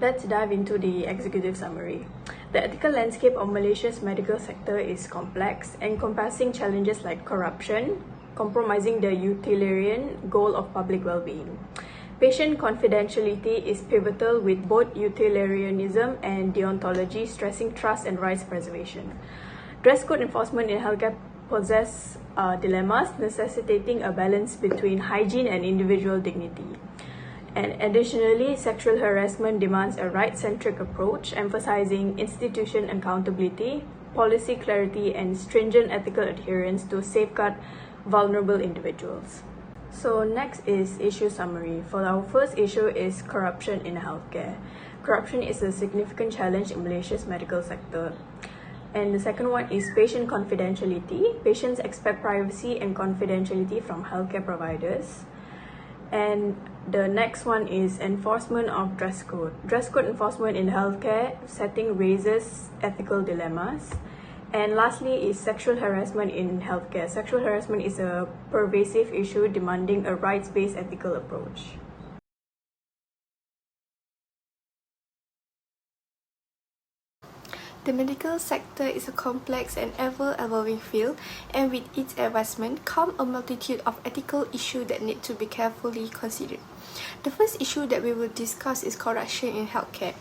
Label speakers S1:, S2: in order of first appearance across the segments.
S1: Let's dive into the executive summary. The ethical landscape of Malaysia's medical sector is complex, encompassing challenges like corruption, compromising the utilitarian goal of public well-being. Patient confidentiality is pivotal, with both utilitarianism and deontology stressing trust and rights preservation. Dress code enforcement in healthcare poses dilemmas, necessitating a balance between hygiene and individual dignity. And additionally, sexual harassment demands a right-centric approach, emphasizing institution accountability, policy clarity, and stringent ethical adherence to safeguard vulnerable individuals. So next is issue summary. For our first issue is corruption in healthcare. Corruption is a significant challenge in Malaysia's medical sector. And the second one is patient confidentiality. Patients expect privacy and confidentiality from healthcare providers. And the next one is enforcement of dress code. Dress code enforcement in healthcare setting raises ethical dilemmas. And lastly is sexual harassment in healthcare. Sexual harassment is a pervasive issue demanding a rights-based ethical approach.
S2: The medical sector is a complex and ever-evolving field, and with its advancement come a multitude of ethical issues that need to be carefully considered. The first issue that we will discuss is corruption in healthcare.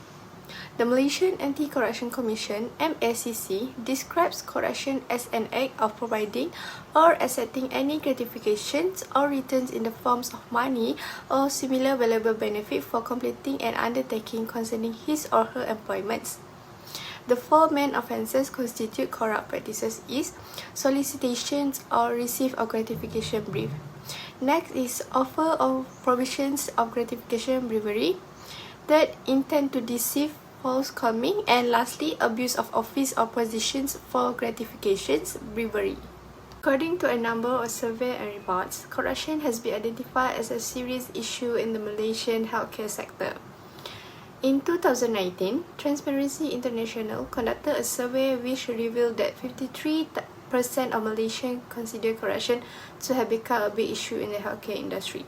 S2: The Malaysian Anti-Corruption Commission (MACC) describes corruption as an act of providing or accepting any gratifications or returns in the forms of money or similar valuable benefit for completing an undertaking concerning his or her employments. The four main offences constitute corrupt practices is solicitations or receipt of gratification brief. Next is offer of provisions of gratification bribery. Third, intent to deceive, false claiming, and lastly, abuse of office or positions for gratifications bribery. According to a number of surveys and reports, corruption has been identified as a serious issue in the Malaysian healthcare sector. In 2019, Transparency International conducted a survey which revealed that 53% of Malaysians consider corruption to have become a big issue in the healthcare industry.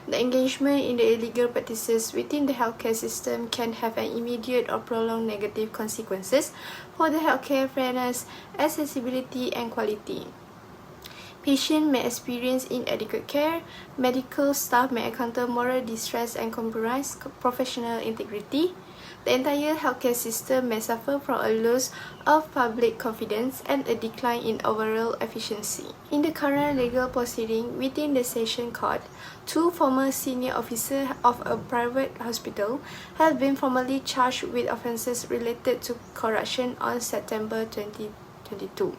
S2: The engagement in the illegal practices within the healthcare system can have an immediate or prolonged negative consequences for the healthcare fairness, accessibility, and quality. Patients may experience inadequate care, medical staff may encounter moral distress and compromise professional integrity. The entire healthcare system may suffer from a loss of public confidence and a decline in overall efficiency. In the current legal proceeding within the Session Court, two former senior officers of a private hospital have been formally charged with offences related to corruption on September 2022.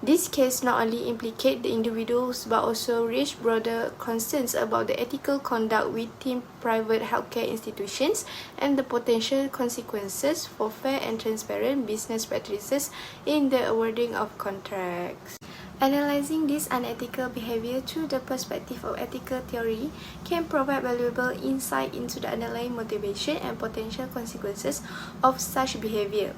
S2: This case not only implicates the individuals but also raised broader concerns about the ethical conduct within private healthcare institutions and the potential consequences for fair and transparent business practices in the awarding of contracts. Analyzing this unethical behavior through the perspective of ethical theory can provide valuable insight into the underlying motivation and potential consequences of such behavior.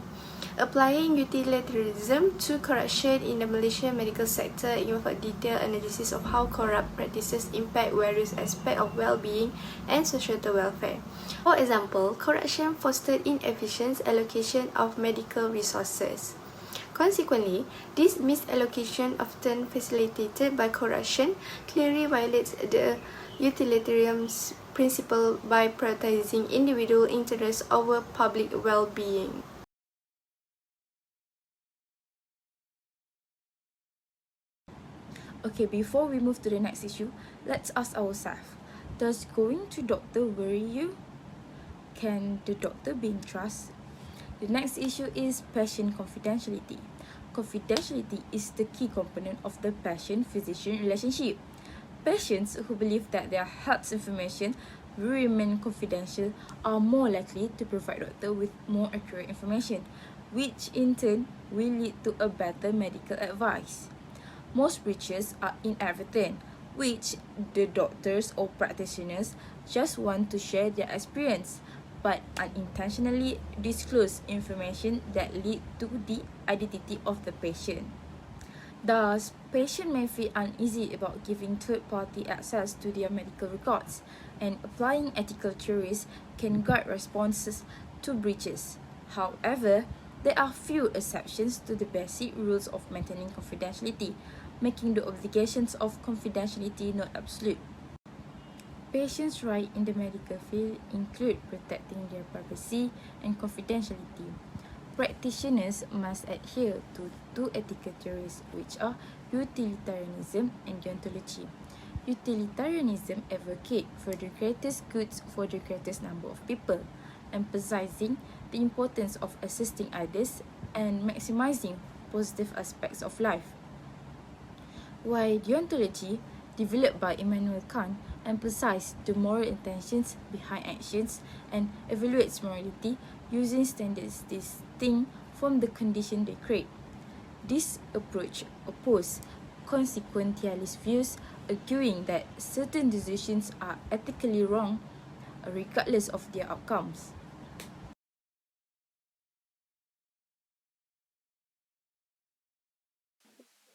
S2: Applying utilitarianism to corruption in the Malaysian medical sector involves a detailed analysis of how corrupt practices impact various aspects of well-being and societal welfare. For example, corruption fosters inefficient allocation of medical resources. Consequently, this misallocation, often facilitated by corruption, clearly violates the utilitarian principle by prioritizing individual interests over public well-being.
S3: Okay, before we move to the next issue, let's ask ourselves, does going to doctor worry you? Can the doctor be trusted? The next issue is patient confidentiality. Confidentiality is the key component of the patient-physician relationship. Patients who believe that their health information will remain confidential are more likely to provide doctor with more accurate information, which in turn will lead to a better medical advice. Most breaches are inadvertent, which the doctors or practitioners just want to share their experience, but unintentionally disclose information that lead to the identity of the patient. Thus, patients may feel uneasy about giving third-party access to their medical records, and applying ethical theories can guide responses to breaches. However, there are few exceptions to the basic rules of maintaining confidentiality, making the obligations of confidentiality not absolute. Patients' rights in the medical field include protecting their privacy and confidentiality. Practitioners must adhere to two ethical theories, which are utilitarianism and deontology. Utilitarianism advocates for the greatest goods for the greatest number of people, emphasizing the importance of assisting others and maximizing positive aspects of life. While deontology, developed by Immanuel Kant, emphasizes the moral intentions behind actions and evaluates morality using standards distinct from the condition they create. This approach opposes consequentialist views, arguing that certain decisions are ethically wrong regardless of their outcomes.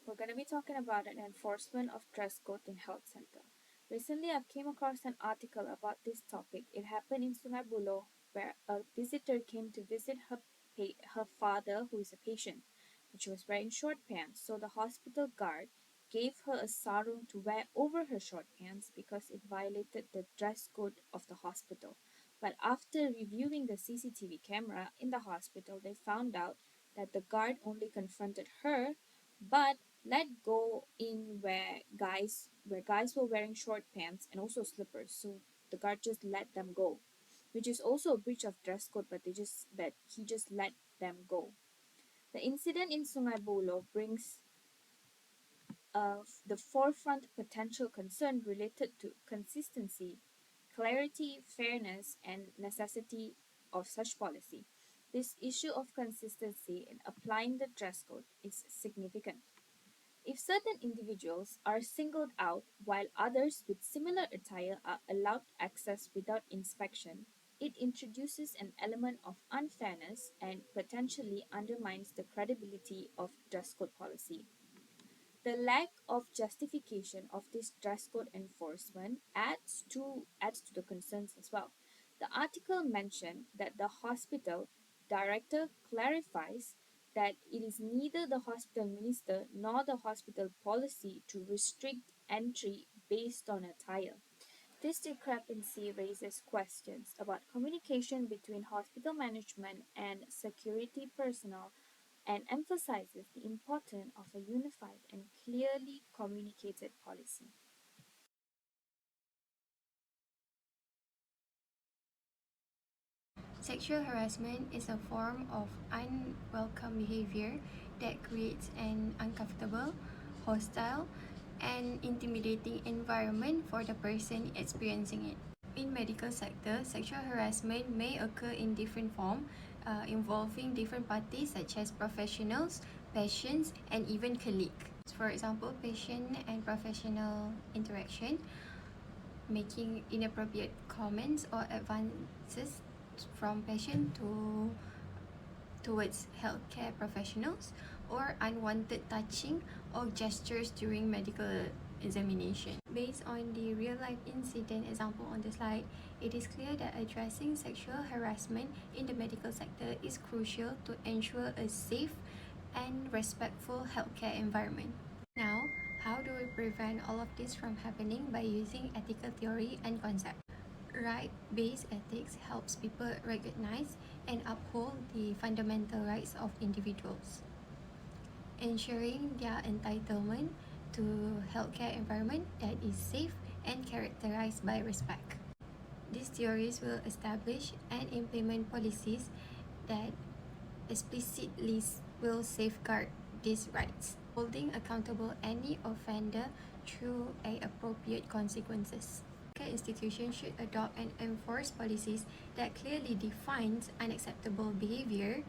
S4: We're going to be talking about an enforcement of dress code in health center. Recently, I've came across an article about this topic. It happened in Sungai Buloh, where a visitor came to visit her father, who is a patient, and she was wearing short pants. So the hospital guard gave her a sarung to wear over her short pants because it violated the dress code of the hospital. But after reviewing the CCTV camera in the hospital, they found out that the guard only confronted her, but let go in where guys were wearing short pants and also slippers. So the guard just let them go, which is also a breach of dress code. But he just let them go. The incident in Sungai Buloh brings the forefront potential concern related to consistency, clarity, fairness, and necessity of such policy. This issue of consistency in applying the dress code is significant. If certain individuals are singled out while others with similar attire are allowed access without inspection, it introduces an element of unfairness and potentially undermines the credibility of dress code policy. The lack of justification of this dress code enforcement adds to the concerns as well. The article mentioned that the hospital director clarifies that it is neither the hospital minister nor the hospital policy to restrict entry based on attire. This discrepancy raises questions about communication between hospital management and security personnel and emphasizes the importance of a unified and clearly communicated policy.
S2: Sexual harassment is a form of unwelcome behavior that creates an uncomfortable, hostile, and intimidating environment for the person experiencing it. In medical sector, sexual harassment may occur in different forms, involving different parties such as professionals, patients, and even colleagues. For example, patient and professional interaction, making inappropriate comments or advances from patient towards healthcare professionals, or unwanted touching or gestures during medical examination. Based on the real life incident example on the slide, it is clear that addressing sexual harassment in the medical sector is crucial to ensure a safe and respectful healthcare environment. Now, how do we prevent all of this from happening by using ethical theory and concept? Right-based ethics helps people recognize and uphold the fundamental rights of individuals, ensuring their entitlement to healthcare environment that is safe and characterized by respect. These theories will establish and implement policies that explicitly will safeguard these rights, holding accountable any offender through appropriate consequences. Institutions should adopt and enforce policies that clearly defines unacceptable behavior,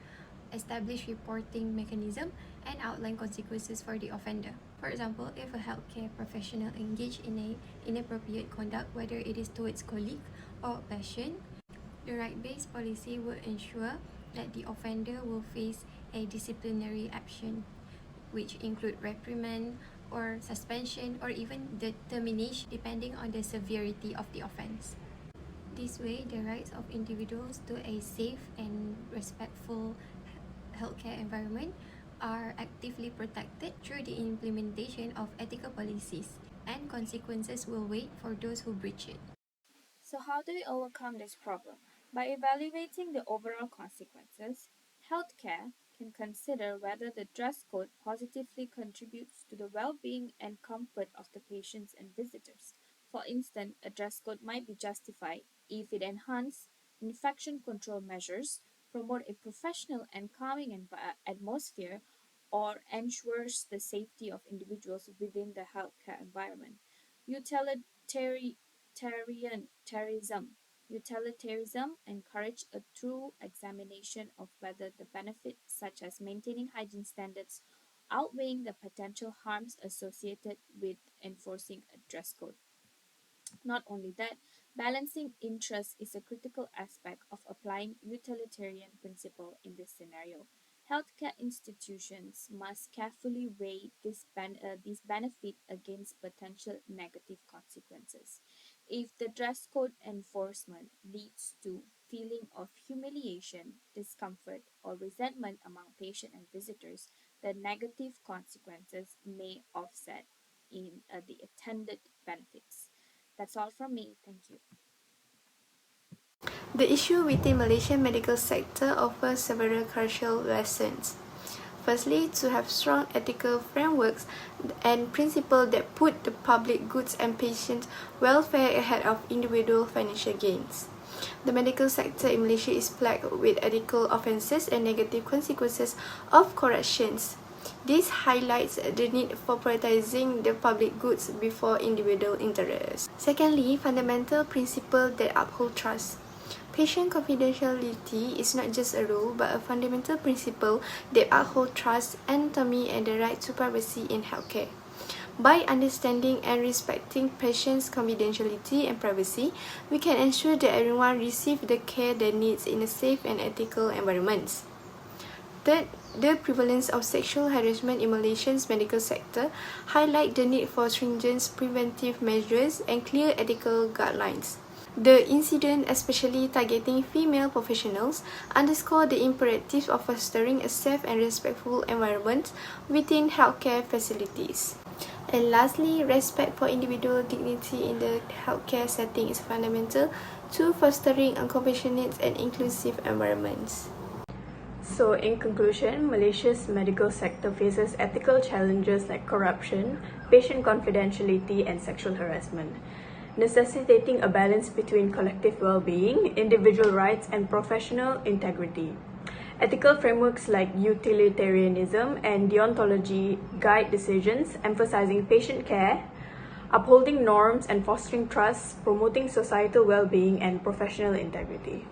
S2: establish reporting mechanism, and outline consequences for the offender. For example, if a healthcare professional engage in inappropriate conduct, whether it is towards colleague or patient, the right-based policy will ensure that the offender will face a disciplinary action, which include reprimand or suspension or even the termination depending on the severity of the offense. This way, the rights of individuals to a safe and respectful healthcare environment are actively protected through the implementation of ethical policies, and consequences will wait for those who breach it.
S4: So, how do we overcome this problem? By evaluating the overall consequences, healthcare can consider whether the dress code positively contributes to the well being and comfort of the patients and visitors. For instance, a dress code might be justified if it enhances infection control measures, promote a professional and calming atmosphere, or ensures the safety of individuals within the healthcare environment. Utilitarianism encourages a true examination of whether the benefits, such as maintaining hygiene standards, outweighing the potential harms associated with enforcing a dress code. Not only that, balancing interests is a critical aspect of applying utilitarian principle in this scenario. Healthcare institutions must carefully weigh this benefit against potential negative consequences. If the dress code enforcement leads to feeling of humiliation, discomfort, or resentment among patients and visitors, the negative consequences may offset in the attended benefits. That's all from me. Thank you.
S2: The issue within Malaysian medical sector offers several crucial lessons. Firstly, to have strong ethical frameworks and principles that put the public goods and patient welfare ahead of individual financial gains. The medical sector in Malaysia is plagued with ethical offences and negative consequences of corruptions. This highlights the need for prioritizing the public goods before individual interests. Secondly, fundamental principles that uphold trust. Patient confidentiality is not just a rule but a fundamental principle that upholds trust, autonomy, and the right to privacy in healthcare. By understanding and respecting patients' confidentiality and privacy, we can ensure that everyone receives the care they need in a safe and ethical environment. Third, the prevalence of sexual harassment in Malaysia's medical sector highlight the need for stringent preventive measures and clear ethical guidelines. The incident, especially targeting female professionals, underscore the imperative of fostering a safe and respectful environment within healthcare facilities. And lastly, respect for individual dignity in the healthcare setting is fundamental to fostering a compassionate and inclusive environments.
S1: So, in conclusion, Malaysia's medical sector faces ethical challenges like corruption, patient confidentiality, and sexual harassment, necessitating a balance between collective well-being, individual rights, and professional integrity. Ethical frameworks like utilitarianism and deontology guide decisions, emphasizing patient care, upholding norms and fostering trust, promoting societal well-being and professional integrity.